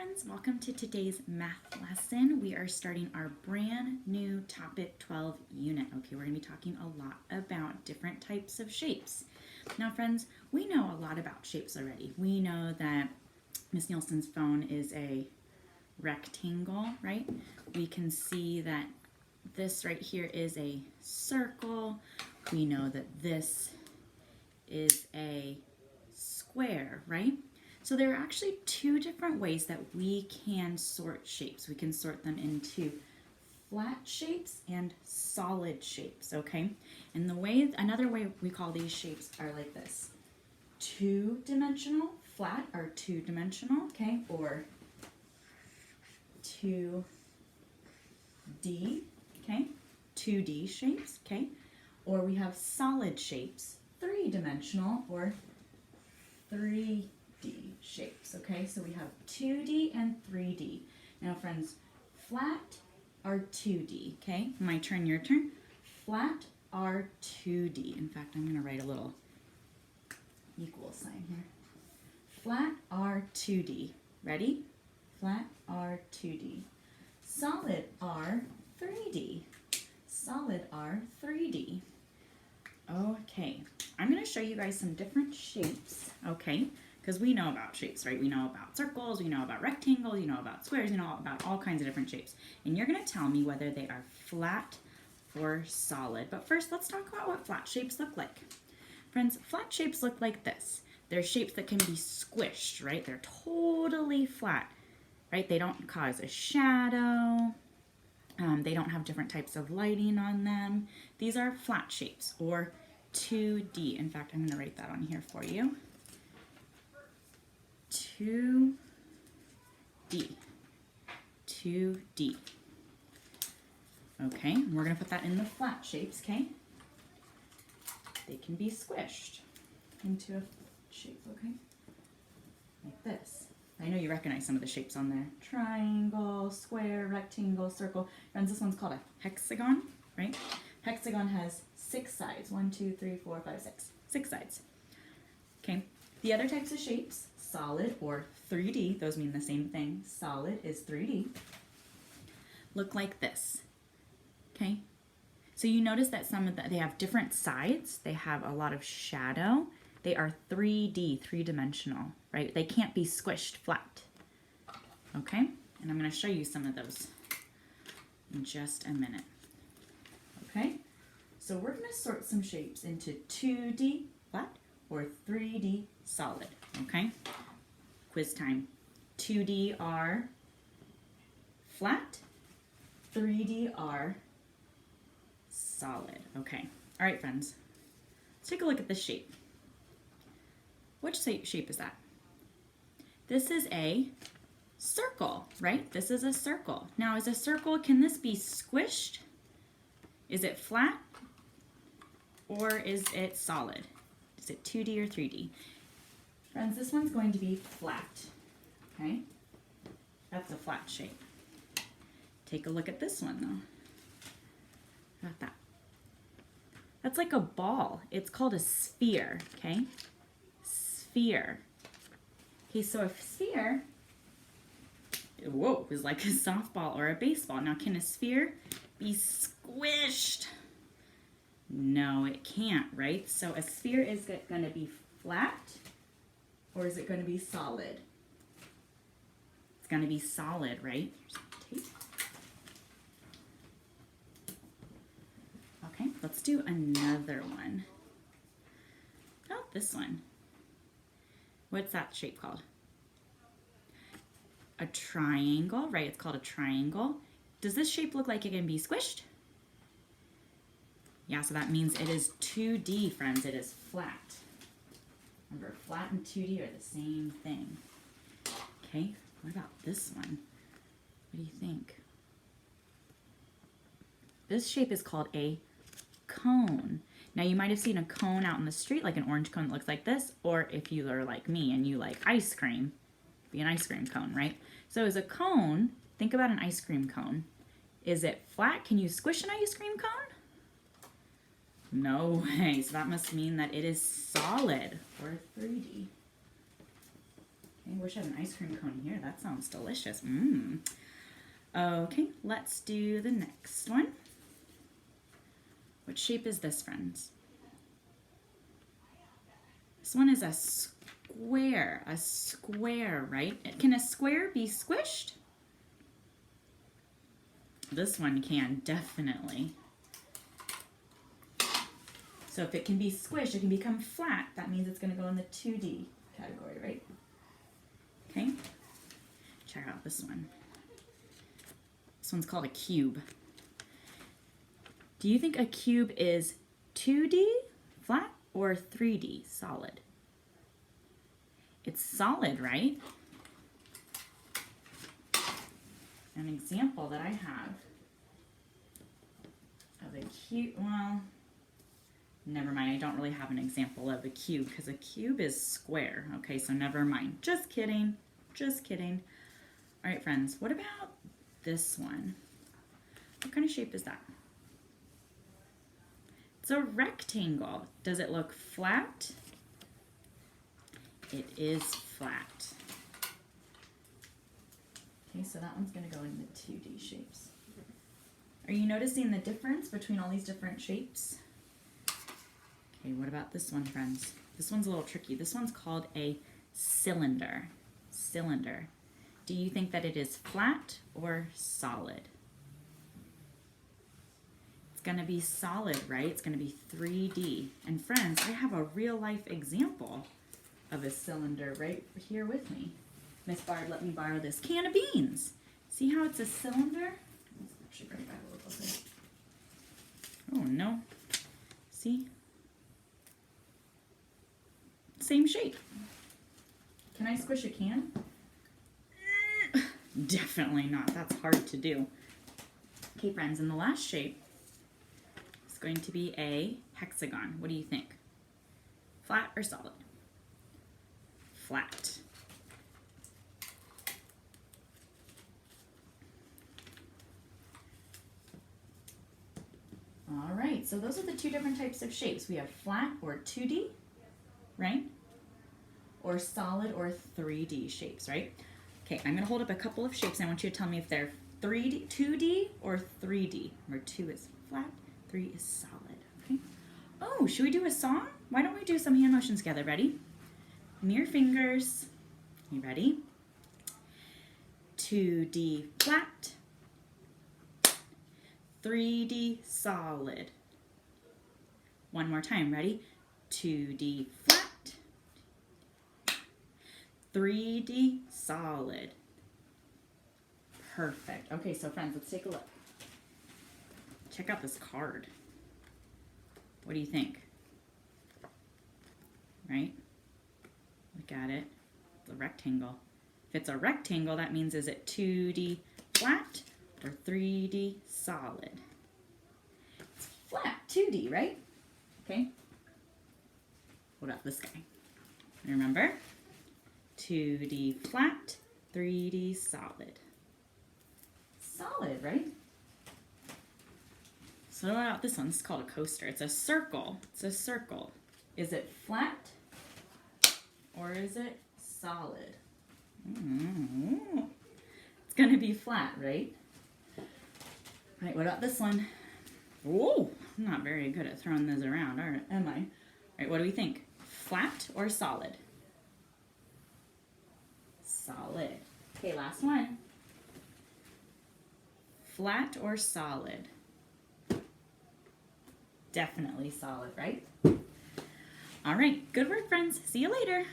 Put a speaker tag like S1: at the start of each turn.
S1: friends, welcome to today's math lesson. We are starting our brand new topic 12 unit. Okay, we're going to be talking a lot about different types of shapes. Now friends, we know a lot about shapes already. We know that Miss Nielsen's phone is a rectangle, right? We can see that this right here is a circle. We know that this is a square, right? So there are actually two different ways that we can sort shapes. We can sort them into flat shapes and solid shapes, okay? And another way we call these shapes are like this. Two-dimensional, flat or two-dimensional, okay? Or 2D, okay? 2D shapes, okay? Or we have solid shapes, three-dimensional or 3D shapes, okay? So we have 2D and 3D. Now friends, flat are 2D, okay? My turn, your turn. Flat are 2D. In fact, I'm gonna write a little equal sign here. Flat are 2D. Ready? Flat are 2D. Solid are 3D. Solid are 3D. Okay, I'm gonna show you guys some different shapes, okay? Because we know about shapes, right? We know about circles, we know about rectangles, you know about squares, you know about all kinds of different shapes. And you're gonna tell me whether they are flat or solid. But first, let's talk about what flat shapes look like. Friends, flat shapes look like this. They're shapes that can be squished, right? They're totally flat, right? They don't cause a shadow. They don't have different types of lighting on them. These are flat shapes, or 2D. In fact, I'm gonna write that on here for you. 2D. 2D. Okay, we're gonna put that in the flat shapes, okay? They can be squished into a shape, okay? Like this. I know you recognize some of the shapes on there. Triangle, square, rectangle, circle. Friends, this one's called a hexagon, right? Hexagon has 6 sides. 1, 2, 3, 4, 5, 6. 6 sides. Okay. The other types of shapes, solid or 3D, those mean the same thing. Solid is 3D. Look like this. Okay. So you notice that they have different sides. They have a lot of shadow. They are 3D, three-dimensional, right? They can't be squished flat. Okay? And I'm going to show you some of those in just a minute. Okay? So we're going to sort some shapes into 2D flat or 3D solid. Okay? Quiz time. 2D are flat. 3D are solid. Okay. All right, friends. Let's take a look at this shape. Which shape is that? This is a circle, right? This is a circle. Now, as a circle, can this be squished? Is it flat? Or is it solid? Is it 2D or 3D? Friends, this one's going to be flat, okay? That's a flat shape. Take a look at this one, though. How about that? That's like a ball. It's called a sphere, okay? Sphere. Okay, so a sphere, whoa, is like a softball or a baseball. Now, can a sphere be squished? No, it can't, right? So a sphere is going to be flat, or is it going to be solid? It's going to be solid, right? Tape. Okay, let's do another one. Oh, this one. What's that shape called? A triangle, right? It's called a triangle. Does this shape look like it can be squished? Yeah, so that means it is 2D, friends. It is flat. Remember, flat and 2D are the same thing. Okay, what about this one? What do you think? This shape is called a cone. Now, you might have seen a cone out in the street, like an orange cone that looks like this, or if you are like me and you like ice cream, be an ice cream cone, right? So as a cone, think about an ice cream cone. Is it flat? Can you squish an ice cream cone? No way. So that must mean that it is solid or 3D. Okay, wish I had an ice cream cone here. That sounds delicious. Mmm. Okay, let's do the next one. What shape is this, friends? This one is a square, right? Can a square be squished? This one can, definitely. So if it can be squished, it can become flat. That means it's going to go in the 2D category, right? Okay, check out this one. This one's called a cube. Do you think a cube is 2D, flat, or 3D, solid? It's solid, right? An example that I have of a cube, well, never mind, I don't really have an example of a cube because a cube is square. Okay, so never mind. Just kidding, just kidding. All right, friends, what about this one? What kind of shape is that? It's a rectangle. Does it look flat? It is flat. Okay, so that one's going to go in the 2D shapes. Are you noticing the difference between all these different shapes? Okay, what about this one, friends? This one's a little tricky. This one's called a cylinder. Cylinder. Do you think that it is flat or solid? It's going to be solid, right? It's going to be 3D. And friends, I have a real life example of a cylinder right here with me. Miss Bard let me borrow this can of beans. See how it's a cylinder? Let's actually bring it back a little closer. Oh no. See? Same shape. Can I squish a can? Definitely not. That's hard to do. Okay, friends, and the last shape is going to be a hexagon. What do you think? Flat or solid? Flat. All right, so those are the two different types of shapes. We have flat or 2D, right? Or solid or 3D shapes, right? Okay, I'm gonna hold up a couple of shapes. I want you to tell me if they're 3D, 2D or 3D, where 2 is flat, 3 is solid, okay? Oh, should we do a song? Why don't we do some hand motions together? Ready? Mirror fingers. You ready? 2D flat, 3D solid. One more time, ready? 2D flat, 3D solid. Perfect. Okay, so friends, let's take a look. Check out this card. What do you think? Right? Look at it. It's a rectangle. If it's a rectangle, that means is it 2D flat or 3D solid? It's flat, 2D, right? Okay. What about this guy? Remember? 2D flat, 3D solid. Solid, right? So what about this one? This is called a coaster. It's a circle. It's a circle. Is it flat or is it solid? It's going to be flat, right? All right, what about this one? Oh, I'm not very good at throwing those around, am I? All right, what do we think? Flat or solid? Solid. Okay, last one. Flat or solid? Definitely solid, right? All right, good work, friends. See you later.